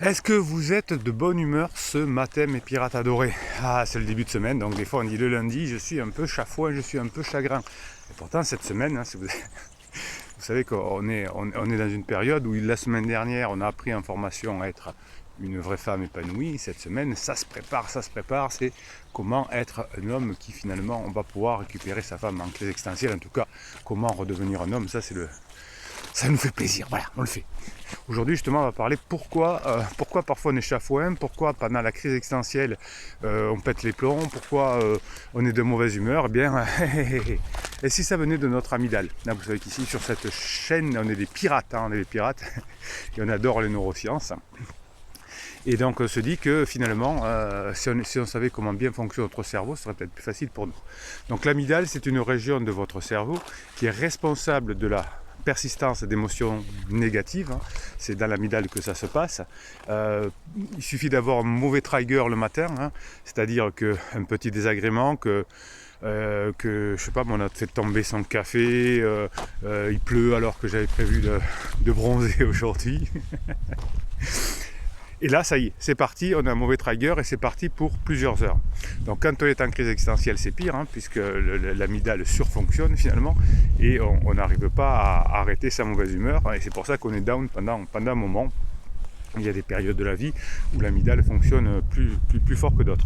Est-ce que vous êtes de bonne humeur ce matin, mes pirates adorés? Ah, c'est le début de semaine, donc des fois on dit le lundi, je suis un peu chafouin, je suis un peu chagrin. Et pourtant, cette semaine, si vous, vous savez qu'on est, on est dans une période où la semaine dernière, on a appris en formation à être une vraie femme épanouie. Cette semaine, ça se prépare, c'est comment être un homme qui finalement, on va pouvoir récupérer sa femme en clé existentielle. En tout cas, comment redevenir un homme, ça nous fait plaisir, voilà, on le fait. Aujourd'hui, justement, on va parler pourquoi parfois on est chafouin, pourquoi pendant la crise existentielle on pète les plombs, pourquoi on est de mauvaise humeur. Eh bien, et si ça venait de notre amygdale? Là, vous savez qu'ici, sur cette chaîne, on est des pirates, on est des pirates, et on adore les neurosciences. Et donc, on se dit que finalement, si on savait comment bien fonctionne notre cerveau, ce serait peut-être plus facile pour nous. Donc, l'amygdale, c'est une région de votre cerveau qui est responsable de la persistance d'émotions négatives, c'est dans l'amygdale que ça se passe. Il suffit d'avoir un mauvais trigger le matin, c'est-à-dire qu'un petit désagrément, que je sais pas, on a fait tomber son café, il pleut alors que j'avais prévu de bronzer aujourd'hui. Et là, ça y est, c'est parti, on a un mauvais trigger et c'est parti pour plusieurs heures. Donc quand on est en crise existentielle, c'est pire, puisque l'amygdale surfonctionne finalement et on n'arrive pas à arrêter sa mauvaise humeur. Et c'est pour ça qu'on est down pendant un moment. Il y a des périodes de la vie où l'amygdale fonctionne plus fort que d'autres.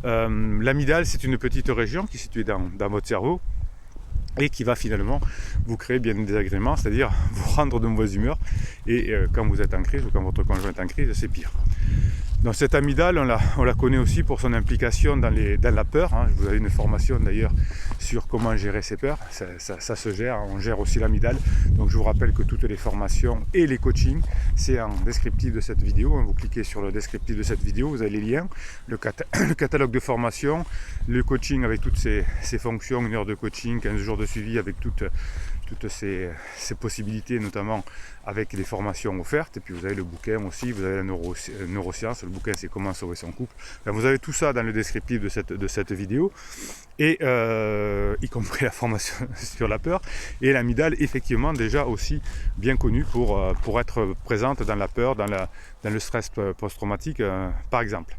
L'amygdale, c'est une petite région qui est située dans votre cerveau et qui va finalement vous créer bien des désagréments, c'est-à-dire vous rendre de mauvaise humeur. Et quand vous êtes en crise ou quand votre conjoint est en crise, c'est pire. Donc cette amygdale, on la connaît aussi pour son implication dans la peur. Vous avez une formation d'ailleurs sur comment gérer ses peurs. Ça se gère, on gère aussi l'amygdale. Donc je vous rappelle que toutes les formations et les coachings, c'est en descriptif de cette vidéo. Vous cliquez sur le descriptif de cette vidéo, vous avez les liens, le catalogue de formation, le coaching avec toutes ses fonctions, 1 heure de coaching, 15 jours de suivi avec toutes ces possibilités, notamment avec des formations offertes. Et puis vous avez le bouquin aussi, vous avez la neuroscience, le bouquin c'est comment sauver son couple. Enfin, vous avez tout ça dans le descriptif de cette vidéo, et y compris la formation sur la peur. Et l'amygdale, effectivement, déjà aussi bien connue pour être présente dans la peur, dans le stress post-traumatique, par exemple.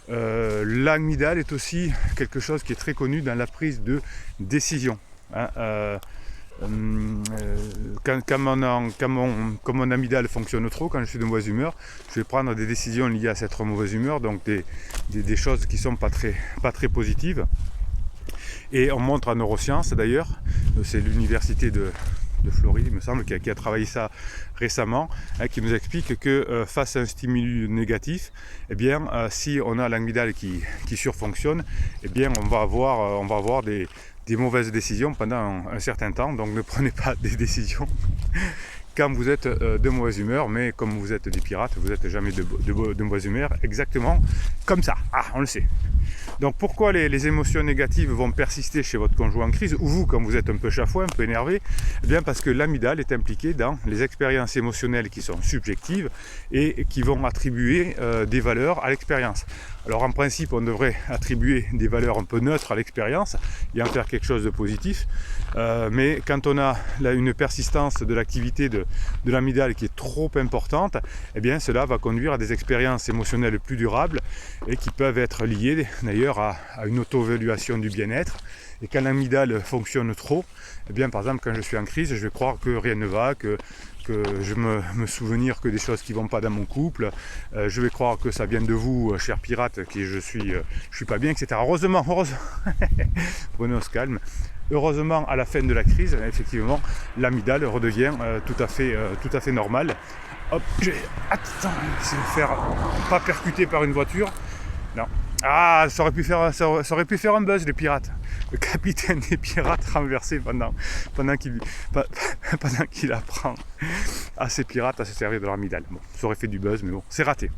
L'amygdale est aussi quelque chose qui est très connu dans la prise de décision. Quand mon amygdale fonctionne trop, quand je suis de mauvaise humeur, je vais prendre des décisions liées à cette mauvaise humeur, donc des choses qui ne sont pas très positives. Et on montre en neurosciences d'ailleurs, c'est l'université de Floride, il me semble, qui a travaillé ça récemment, qui nous explique que face à un stimulus négatif, eh bien, si on a l'amygdale qui surfonctionne, eh bien, on va avoir des mauvaises décisions pendant un certain temps. Donc ne prenez pas des décisions quand vous êtes de mauvaise humeur, mais comme vous êtes des pirates, vous n'êtes jamais de mauvaise humeur, exactement comme ça. Ah, on le sait. Donc pourquoi les émotions négatives vont persister chez votre conjoint en crise, ou vous quand vous êtes un peu chafouin, un peu énervé? Eh bien parce que l'amygdale est impliquée dans les expériences émotionnelles qui sont subjectives et qui vont attribuer des valeurs à l'expérience. Alors en principe, on devrait attribuer des valeurs un peu neutres à l'expérience et en faire quelque chose de positif. Mais quand on a une persistance de l'activité de l'amygdale qui est trop importante, eh bien cela va conduire à des expériences émotionnelles plus durables et qui peuvent être liées d'ailleurs à une auto-évaluation du bien-être. Et quand l'amygdale fonctionne trop, eh bien par exemple quand je suis en crise, je vais croire que rien ne va, que je me souvenir que des choses qui ne vont pas dans mon couple, je vais croire que ça vient de vous, cher pirate, que je suis pas bien, etc. Heureusement, prenez on se calme. Heureusement, à la fin de la crise, effectivement, l'amygdale redevient tout à fait normale. Hop, attends, je vais me faire pas percuter par une voiture. Non. Ah, ça aurait pu faire un buzz, les pirates. Le capitaine des pirates renversé pendant qu'il apprend à ses pirates à se servir de leur amygdale. Bon, ça aurait fait du buzz, mais bon, c'est raté.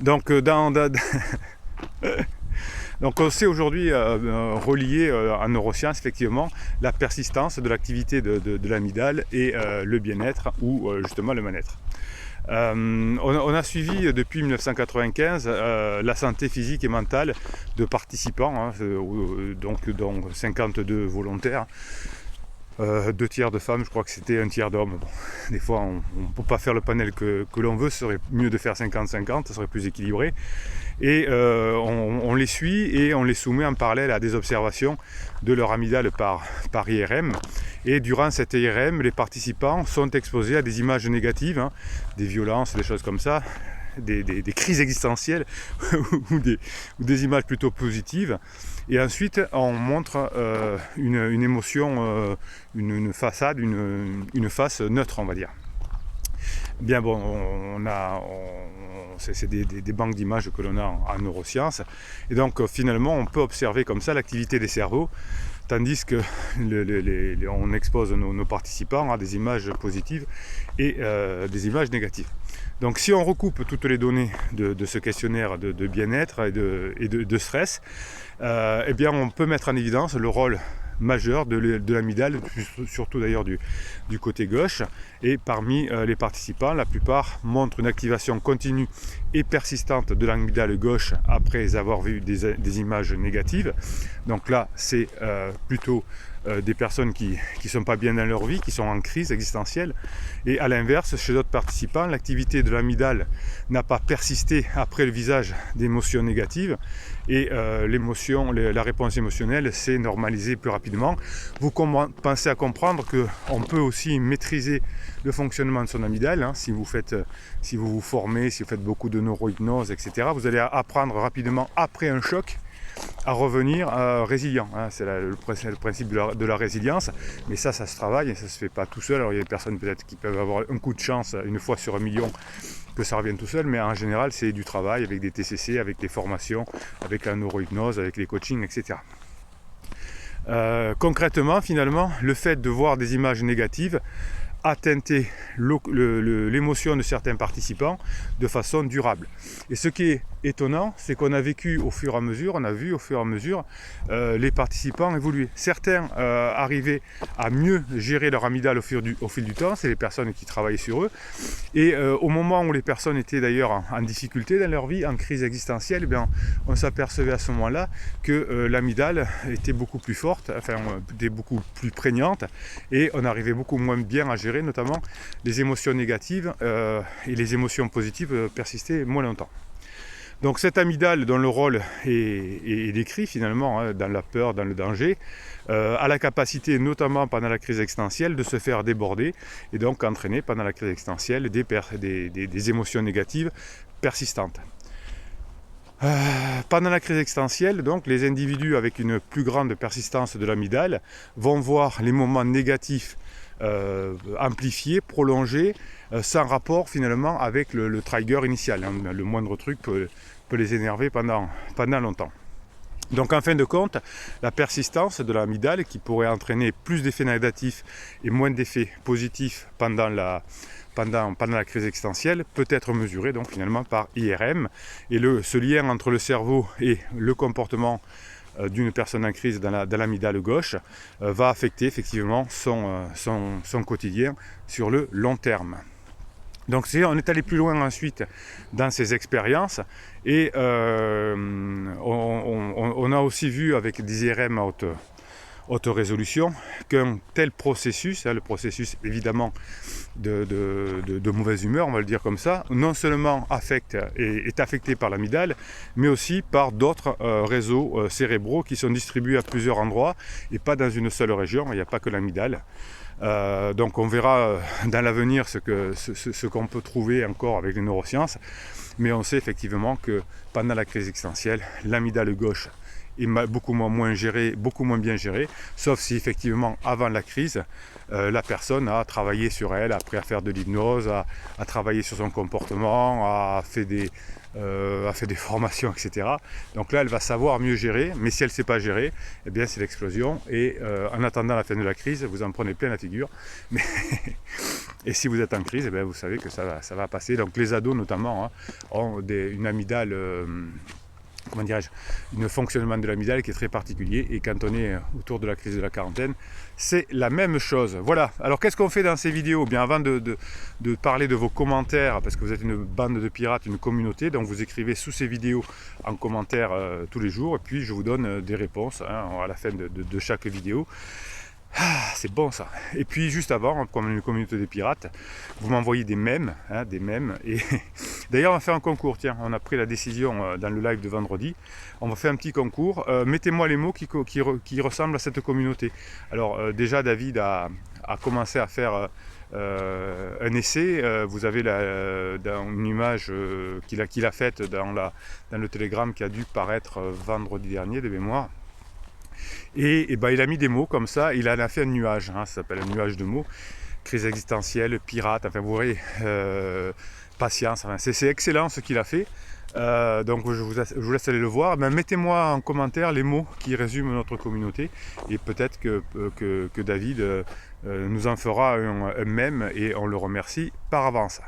Donc, donc on sait aujourd'hui relier en neurosciences effectivement la persistance de l'activité de l'amygdale et le bien-être ou justement le mal-être. On a suivi depuis 1995 la santé physique et mentale de participants, donc 52 volontaires 2 tiers de femmes, je crois que c'était 1 tiers d'hommes. Bon, des fois on ne peut pas faire le panel que l'on veut, ce serait mieux de faire 50-50, ça serait plus équilibré. Et on les suit et on les soumet en parallèle à des observations de leur amygdale par IRM. Et durant cette IRM, les participants sont exposés à des images négatives, hein, des violences, des choses comme ça, des crises existentielles ou des images plutôt positives. Et ensuite, on montre une émotion, une façade, une face neutre, on va dire. Bien bon, c'est des banques d'images que l'on a en neurosciences. Et donc finalement, on peut observer comme ça l'activité des cerveaux, tandis que on expose nos participants à des images positives et des images négatives. Donc si on recoupe toutes les données de ce questionnaire de bien-être et de stress, eh bien on peut mettre en évidence le rôle majeur de l'amygdale, surtout d'ailleurs du côté gauche. Et parmi les participants, la plupart montrent une activation continue et persistante de l'amygdale gauche après avoir vu des images négatives. Donc là, c'est plutôt des personnes qui ne sont pas bien dans leur vie, qui sont en crise existentielle. Et à l'inverse, chez d'autres participants, l'activité de l'amygdale n'a pas persisté après le visage d'émotions négatives et la réponse émotionnelle s'est normalisée plus rapidement. Vous pensez à comprendre qu'on peut aussi maîtriser le fonctionnement de son amygdale, hein, si vous vous formez, si vous faites beaucoup de neurohypnose, etc. Vous allez apprendre rapidement après un choc à revenir résilient, hein. C'est le principe de la résilience, mais ça se travaille et ça se fait pas tout seul. Alors il y a des personnes peut-être qui peuvent avoir un coup de chance une fois sur 1 million que ça revienne tout seul, mais en général c'est du travail avec des TCC, avec des formations, avec la neurohypnose, avec les coachings, etc. Concrètement, finalement, le fait de voir des images négatives a teinté l'émotion de certains participants de façon durable. Et ce qui est étonnant, c'est qu'on a vécu au fur et à mesure, on a vu au fur et à mesure les participants évoluer. Certains arrivaient à mieux gérer leur amygdale au fil du temps, c'est les personnes qui travaillaient sur eux. Et au moment où les personnes étaient d'ailleurs en difficulté dans leur vie, en crise existentielle, eh bien, on s'apercevait à ce moment-là que l'amygdale était beaucoup plus forte, enfin était beaucoup plus prégnante, et on arrivait beaucoup moins bien à gérer notamment les émotions négatives et les émotions positives persistaient moins longtemps. Donc cette amygdale dont le rôle est décrit finalement, hein, dans la peur, dans le danger, a la capacité notamment pendant la crise existentielle de se faire déborder et donc entraîner pendant la crise existentielle des émotions négatives persistantes. Pendant la crise existentielle, donc, les individus avec une plus grande persistance de l'amygdale vont voir les moments négatifs amplifiés, prolongés, sans rapport finalement avec le trigger initial, hein. Le moindre truc peut les énerver pendant longtemps. Donc en fin de compte, la persistance de l'amygdale qui pourrait entraîner plus d'effets négatifs et moins d'effets positifs pendant la crise existentielle peut être mesurée donc finalement par IRM. Et ce lien entre le cerveau et le comportement d'une personne en crise dans l'amygdale gauche va affecter effectivement son quotidien sur le long terme. Donc on est allé plus loin ensuite dans ces expériences et on a aussi vu avec des IRM à haute résolution qu'un tel processus, le processus évidemment de mauvaise humeur, on va le dire comme ça, non seulement est affecté par l'amygdale, mais aussi par d'autres réseaux cérébraux qui sont distribués à plusieurs endroits et pas dans une seule région, il n'y a pas que l'amygdale. Donc on verra dans l'avenir ce qu'on peut trouver encore avec les neurosciences, mais on sait effectivement que pendant la crise existentielle, l'amygdale gauche est beaucoup moins bien gérée, sauf si effectivement avant la crise, la personne a travaillé sur elle, après à faire de l'hypnose, a travaillé sur son comportement, a fait des formations, etc. Donc là, elle va savoir mieux gérer, mais si elle ne sait pas gérer, eh bien c'est l'explosion. Et en attendant la fin de la crise, vous en prenez plein la figure. Et si vous êtes en crise, eh bien, vous savez que ça va passer. Donc les ados notamment, hein, ont une amygdale... comment dirais-je, un fonctionnement de l'amygdale qui est très particulier, et quand on est autour de la crise de la quarantaine, c'est la même chose. Voilà, alors qu'est-ce qu'on fait dans ces vidéos? Bien, avant de parler de vos commentaires, parce que vous êtes une bande de pirates, une communauté, donc vous écrivez sous ces vidéos en commentaire tous les jours, et puis je vous donne des réponses, hein, à la fin de chaque vidéo. Ah, c'est bon ça. Et puis juste avant, comme une communauté des pirates, vous m'envoyez des mèmes, hein, des mèmes. Et d'ailleurs, on va faire un concours. Tiens, on a pris la décision dans le live de vendredi. On va faire un petit concours. Mettez-moi les mots qui ressemblent à cette communauté. Alors déjà, David a commencé à faire un essai. Vous avez dans une image qu'il a faite dans le Telegram qui a dû paraître vendredi dernier de mémoire. Et ben, il a mis des mots comme ça, il en a fait un nuage, hein, ça s'appelle un nuage de mots, crise existentielle, pirate, enfin vous voyez, patience, enfin, c'est excellent ce qu'il a fait. Donc je vous laisse aller le voir. Ben, mettez-moi en commentaire les mots qui résument notre communauté et peut-être que David nous en fera un mème et on le remercie par avance.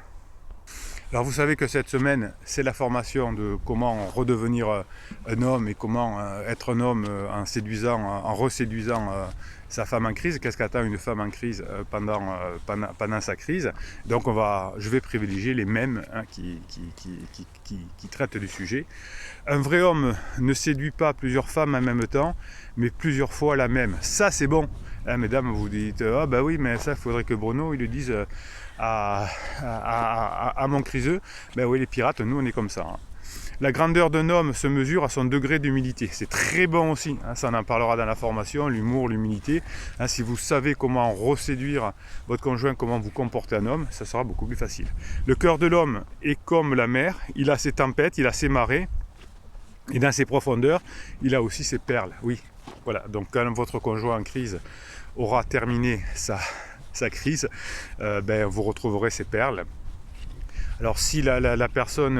Alors vous savez que cette semaine, c'est la formation de comment redevenir un homme et comment être un homme en séduisant, en reséduisant sa femme en crise. Qu'est-ce qu'attend une femme en crise pendant sa crise? Donc je vais privilégier les mèmes hein, qui traitent du sujet. Un vrai homme ne séduit pas plusieurs femmes en même temps, mais plusieurs fois la même. Ça c'est bon. Hein, mesdames, vous dites, ah bah oui, mais ça, il faudrait que Bruno il le dise à mon criseux. Ben oui, les pirates, nous, on est comme ça. Hein. La grandeur d'un homme se mesure à son degré d'humilité. C'est très bon aussi, hein, ça on en parlera dans la formation, l'humour, l'humilité. Hein, si vous savez comment reséduire votre conjoint, comment vous comporter un homme, ça sera beaucoup plus facile. Le cœur de l'homme est comme la mer, il a ses tempêtes, il a ses marées, et dans ses profondeurs, il a aussi ses perles. Oui, voilà, donc quand votre conjoint en crise aura terminé sa crise, ben, vous retrouverez ces perles. Alors si la personne,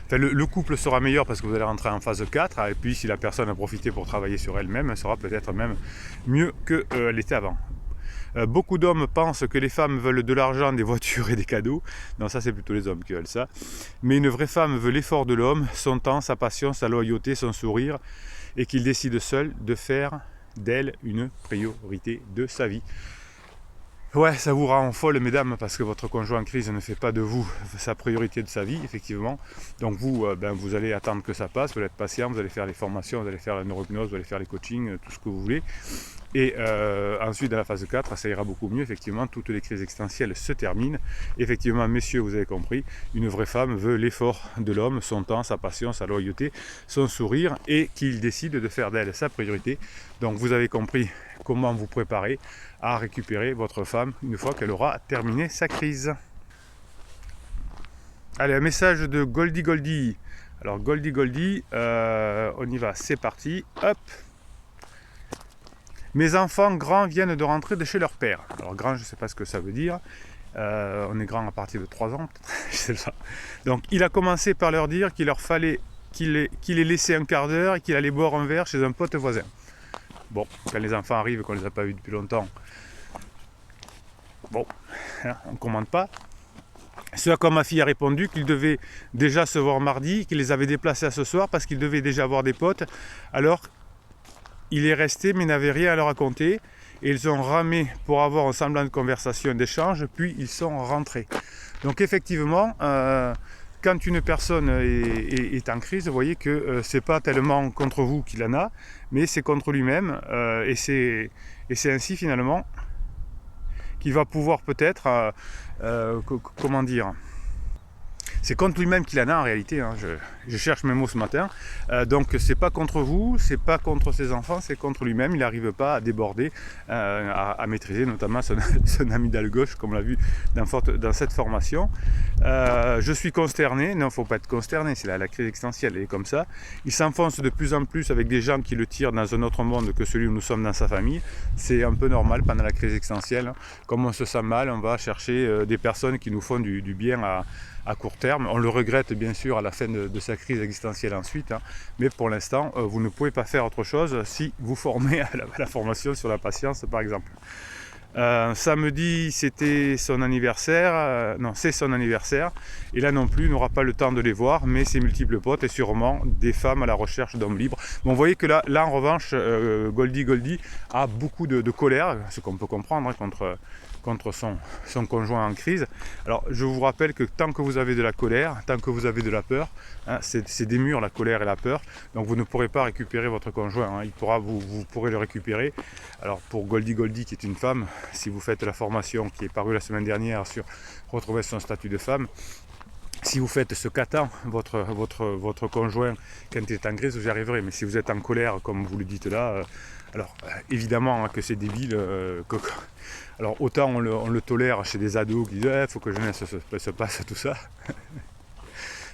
le couple sera meilleur parce que vous allez rentrer en phase 4, et puis si la personne a profité pour travailler sur elle-même, elle sera peut-être même mieux qu'elle était avant. Beaucoup d'hommes pensent que les femmes veulent de l'argent, des voitures et des cadeaux. Non, ça c'est plutôt les hommes qui veulent ça. Mais une vraie femme veut l'effort de l'homme, son temps, sa passion, sa loyauté, son sourire, et qu'il décide seul de faire d'elle une priorité de sa vie. Ouais, ça vous rend folle, mesdames, parce que votre conjoint en crise ne fait pas de vous sa priorité de sa vie, effectivement. Donc vous, vous allez attendre que ça passe, vous allez être patient, vous allez faire les formations, vous allez faire la neurohypnose, vous allez faire les coachings, tout ce que vous voulez. Et ensuite, dans la phase 4, ça ira beaucoup mieux, effectivement, toutes les crises existentielles se terminent. Effectivement, messieurs, vous avez compris, une vraie femme veut l'effort de l'homme, son temps, sa passion, sa loyauté, son sourire, et qu'il décide de faire d'elle sa priorité. Donc vous avez compris comment vous préparer à récupérer votre femme une fois qu'elle aura terminé sa crise. Allez, un message de Goldie. Alors Goldie, on y va, c'est parti, hop. Mes enfants grands viennent de rentrer de chez leur père. Alors grand, je ne sais pas ce que ça veut dire. On est grand à partir de 3 ans, je sais pas. Donc il a commencé par leur dire qu'il leur fallait qu'il les laissait un quart d'heure et qu'il allait boire un verre chez un pote voisin. Bon, quand les enfants arrivent et qu'on ne les a pas vus depuis longtemps, bon, hein, on ne commande pas. Ce à quoi ma fille a répondu qu'il devait déjà se voir mardi, qu'il les avait déplacés à ce soir parce qu'il devait déjà avoir des potes. Alors, il est resté mais n'avait rien à leur raconter. Et ils ont ramé pour avoir un semblant de conversation, d'échange, puis ils sont rentrés. Donc effectivement, quand une personne est en crise, vous voyez que c'est pas tellement contre vous qu'il en a, mais c'est contre lui-même. Et c'est ainsi finalement qu'il va pouvoir peut-être, comment dire, c'est contre lui-même qu'il en a en réalité, hein. Je cherche mes mots ce matin, donc c'est pas contre vous, c'est pas contre ses enfants, c'est contre lui-même, il n'arrive pas à déborder, à maîtriser notamment son amygdale gauche, comme on l'a vu dans cette formation. Je suis consterné, non, il ne faut pas être consterné, c'est la crise existentielle, elle est comme ça. Il s'enfonce de plus en plus avec des gens qui le tirent dans un autre monde que celui où nous sommes dans sa famille. C'est un peu normal pendant la crise existentielle, hein. Comme on se sent mal, on va chercher des personnes qui nous font du bien à court terme. On le regrette bien sûr à la fin de sa crise existentielle ensuite, hein. Mais pour l'instant, vous ne pouvez pas faire autre chose si vous formez à la formation sur la patience par exemple. Samedi c'était son anniversaire, non c'est son anniversaire, et là non plus il n'aura pas le temps de les voir, mais ses multiples potes et sûrement des femmes à la recherche d'hommes libres. Bon, vous voyez que là en revanche Goldie a beaucoup de colère, ce qu'on peut comprendre, hein, contre son conjoint en crise. Alors je vous rappelle que tant que vous avez de la colère, tant que vous avez de la peur, hein, c'est des murs la colère et la peur, donc vous ne pourrez pas récupérer votre conjoint, hein. Vous pourrez le récupérer. Alors pour Goldie qui est une femme, si vous faites la formation qui est parue la semaine dernière sur retrouver son statut de femme, si vous faites ce qu'attend votre conjoint quand il est en crise, vous y arriverez. Mais si vous êtes en colère, comme vous le dites là, alors évidemment hein, que c'est débile. Alors autant on le tolère chez des ados qui disent il faut que jeunesse se passe tout ça.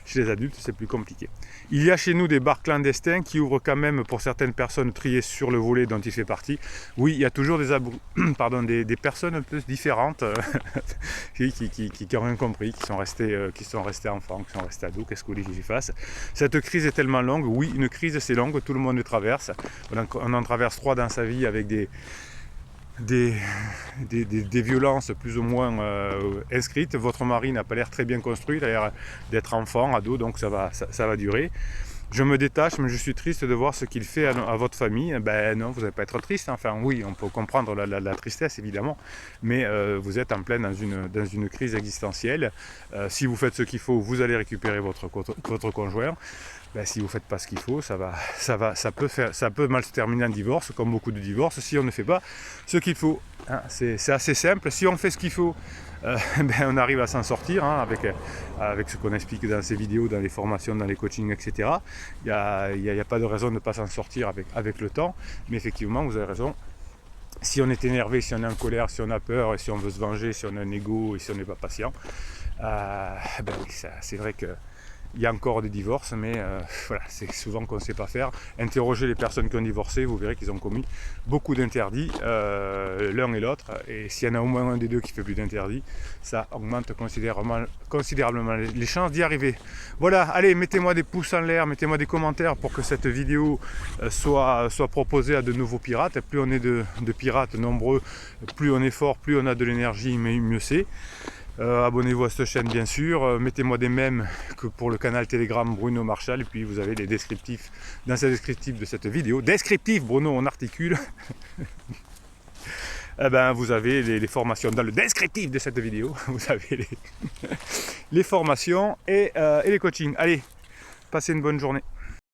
Chez les adultes, c'est plus compliqué. Il y a chez nous des bars clandestins qui ouvrent quand même pour certaines personnes triées sur le volet dont il fait partie. Oui, il y a toujours des personnes un peu différentes qui ont rien compris, qui sont restés enfants, qui sont restés ados. Qu'est-ce que vous voulez que j'y fasse? Cette crise est tellement longue. Oui, une crise c'est longue, tout le monde le traverse. On en traverse 3 dans sa vie avec des violences plus ou moins inscrites. Votre mari n'a pas l'air très bien construit, il a l'air d'être enfant, ado, donc ça va durer. Je me détache, mais je suis triste de voir ce qu'il fait à votre famille. Ben non, vous n'allez pas être triste. Enfin oui, on peut comprendre la tristesse évidemment, mais vous êtes en plein dans une crise existentielle. Si vous faites ce qu'il faut, vous allez récupérer votre conjoint. Ben, si vous ne faites pas ce qu'il faut, ça peut mal se terminer en divorce, comme beaucoup de divorces, si on ne fait pas ce qu'il faut. Hein, c'est assez simple. Si on fait ce qu'il faut, ben, on arrive à s'en sortir hein, avec ce qu'on explique dans ces vidéos, dans les formations, dans les coachings, etc. Il n'y a pas de raison de ne pas s'en sortir avec le temps. Mais effectivement, vous avez raison. Si on est énervé, si on est en colère, si on a peur, et si on veut se venger, si on a un ego et si on n'est pas patient, ben, c'est vrai que il y a encore des divorces, mais voilà, c'est souvent qu'on ne sait pas faire. Interrogez les personnes qui ont divorcé, vous verrez qu'ils ont commis beaucoup d'interdits, l'un et l'autre. Et s'il y en a au moins un des deux qui fait plus d'interdits, ça augmente considérablement les chances d'y arriver. Voilà, allez, mettez-moi des pouces en l'air, mettez-moi des commentaires pour que cette vidéo soit proposée à de nouveaux pirates. Plus on est de pirates nombreux, plus on est fort, plus on a de l'énergie, mais mieux c'est. Abonnez-vous à cette chaîne bien sûr, mettez-moi des mèmes que pour le canal Telegram Bruno Marchal, et puis vous avez les descriptifs dans ce descriptif de cette vidéo. Descriptif, Bruno on articule. Eh ben, vous avez les formations dans le descriptif de cette vidéo, vous avez les formations et les coachings. Allez, passez une bonne journée.